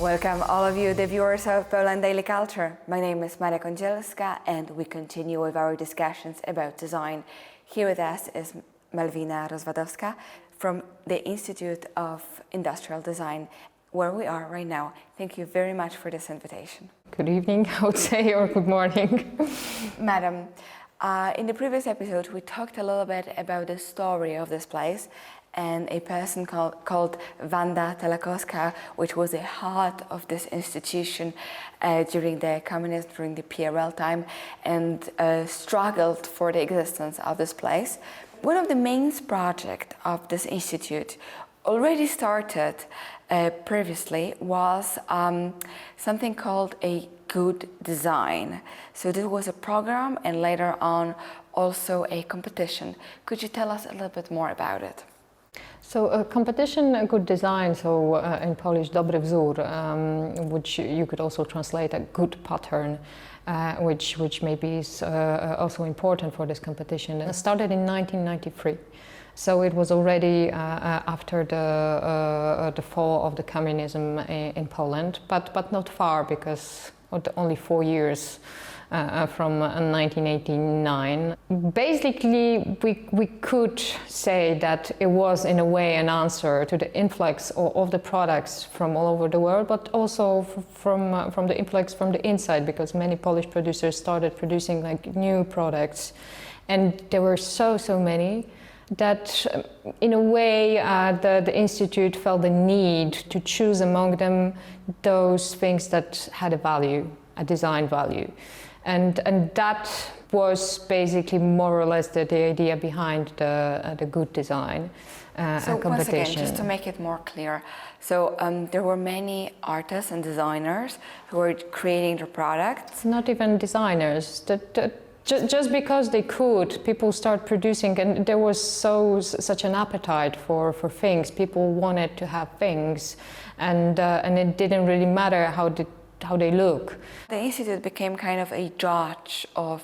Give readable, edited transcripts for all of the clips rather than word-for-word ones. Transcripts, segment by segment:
Welcome all of you, the viewers of Poland Daily Culture. My name is Malwina Rozwadowska and we continue with our discussions about design. Here with us is Malwina Rozwadowska from the Institute of Industrial Design, where we are right now. Thank you very much for this invitation. Good evening, I would say, or good morning. Madam, in the previous episode we talked a little bit about the story of this place and a person called Wanda Telekowska, which was the heart of this institution during the communism, during the PRL time, and struggled for the existence of this place. One of the main projects of this institute already started previously was something called a good design. So this was a program and later on also a competition. Could you tell us a little bit more about it? So a competition, a good design, so in Polish dobry wzór, which you could also translate a good pattern, which maybe is also important for this competition. It started in 1993. So it was already after the fall of the communism in Poland, but not far, because only 4 years from 1989. Basically, we could say that it was in a way an answer to the influx of the products from all over the world, but also from the influx from the inside, because many Polish producers started producing like new products, and there were so many that in a way the Institute felt the need to choose among them those things that had a value, a design value. And that was basically more or less the idea behind the good design so competition. Once again, just to make it more clear, so there were many artists and designers who were creating their products. Not even designers. Just because they could, people start producing, and there was such an appetite for things. People wanted to have things, and it didn't really matter how they look. The Institute became kind of a judge of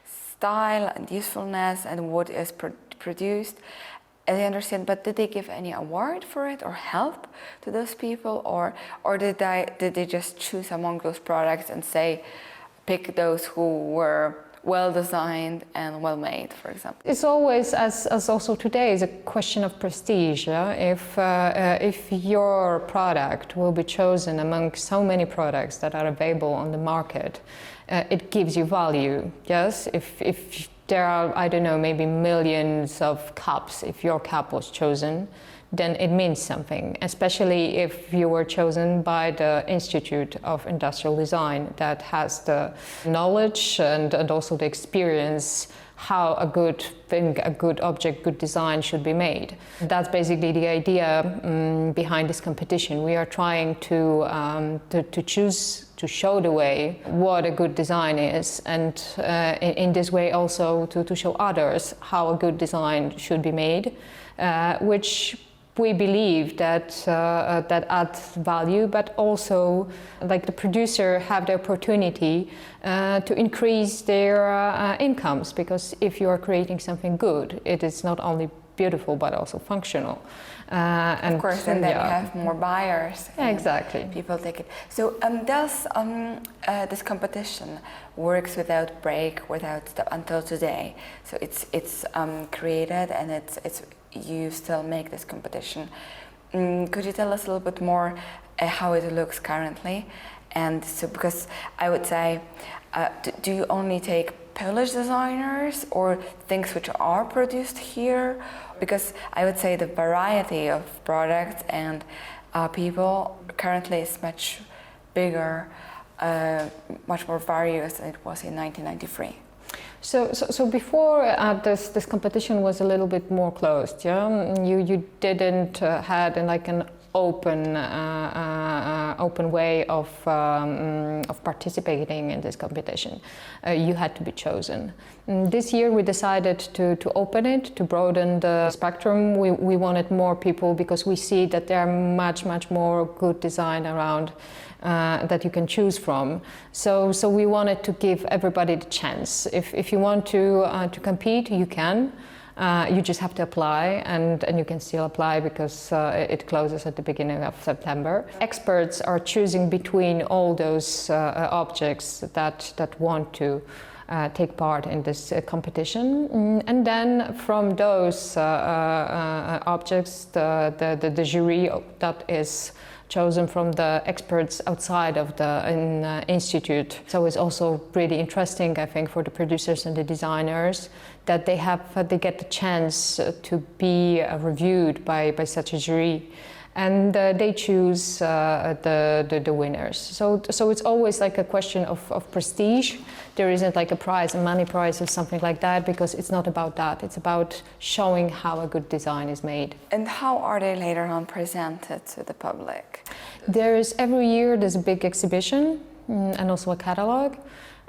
style and usefulness and what is produced, as I understand. But did they give any award for it or help to those people, or did they just choose among those products and say, pick those who were well designed and well made, for example? It's always, as also today, is a question of prestige. Yeah? If your product will be chosen among so many products that are available on the market, it gives you value. Yes, if there are, I don't know, maybe millions of cups, if your cup was chosen, then it means something, especially if you were chosen by the Institute of Industrial Design that has the knowledge and also the experience how a good thing, a good object, good design should be made. That's basically the idea behind this competition. We are trying to choose, to show the way what a good design is, and in this way also to show others how a good design should be made, which we believe that adds value, but also like the producer have the opportunity to increase their incomes, because if you are creating something good, it is not only beautiful but also functional. And of course, then you have more buyers. Exactly. People take it. So does this competition works without break, without stop until today? So it's created and it's you still make this competition. Could you tell us a little bit more how it looks currently? And so, because I would say, do you only take Polish designers or things which are produced here? Because I would say the variety of products and people currently is much bigger, much more various than it was in 1993. So before this competition was a little bit more closed. Yeah, you didn't had like an open way of participating in this competition. You had to be chosen. This year we decided to open it, to broaden the spectrum. We wanted more people because we see that there are much more good design around that you can choose from. So we wanted to give everybody the chance. If you want to compete, you can. You just have to apply, and you can still apply because it closes at the beginning of September. Experts are choosing between all those objects that want to take part in this competition, and then from those objects, the jury that is chosen from the experts outside of the institute. So it's also really interesting, I think, for the producers and the designers that they get the chance to be reviewed by such a jury, and they choose the winners. So it's always like a question of prestige. There isn't like a prize, a money prize or something like that, because it's not about that. It's about showing how a good design is made. And how are they later on presented to the public? Every year there's a big exhibition and also a catalog,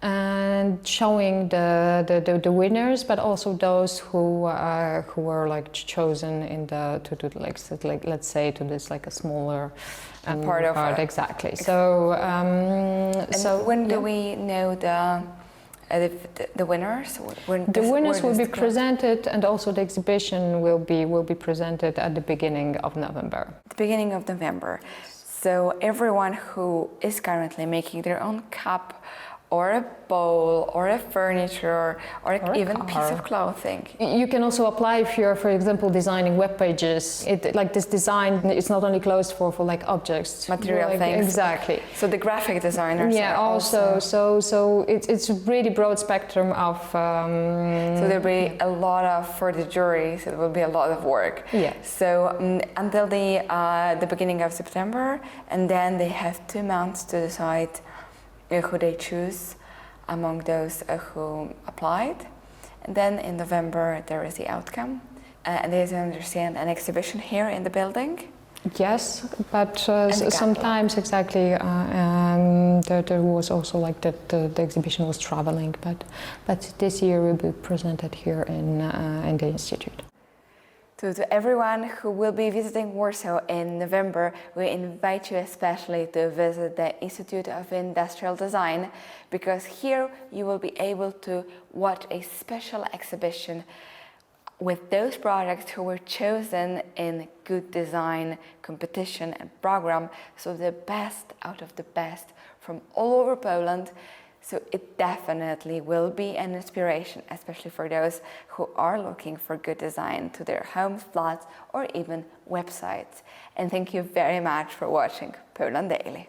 and showing the winners, but also those who were like chosen in to let's say to this like a smaller part of it. Exactly. So when do we know the winners? The winners will be presented, and also the exhibition will be presented at the beginning of November. The beginning of November. So everyone who is currently making their own cup, or a bowl, or a furniture, or even a piece of clothing. You can also apply if you're, for example, designing web pages. Like this design, it's not only closed for like objects, material things. Exactly. So the graphic designers. Yeah. Also. So it's a really broad spectrum of. So there'll be a lot for the juries. It will be a lot of work. Yeah. So until the beginning of September, and then they have 2 months to decide who they choose among those who applied. And then in November there is the outcome. And as I understand, an exhibition here in the building? Yes, but sometimes exactly there was also like that the exhibition was traveling, but this year will be presented here in the Institute. So to everyone who will be visiting Warsaw in November, we invite you especially to visit the Institute of Industrial Design, because here you will be able to watch a special exhibition with those products who were chosen in good design competition and program. So the best out of the best from all over Poland. So it definitely will be an inspiration, especially for those who are looking for good design to their homes, flats, or even websites. And thank you very much for watching Poland Daily.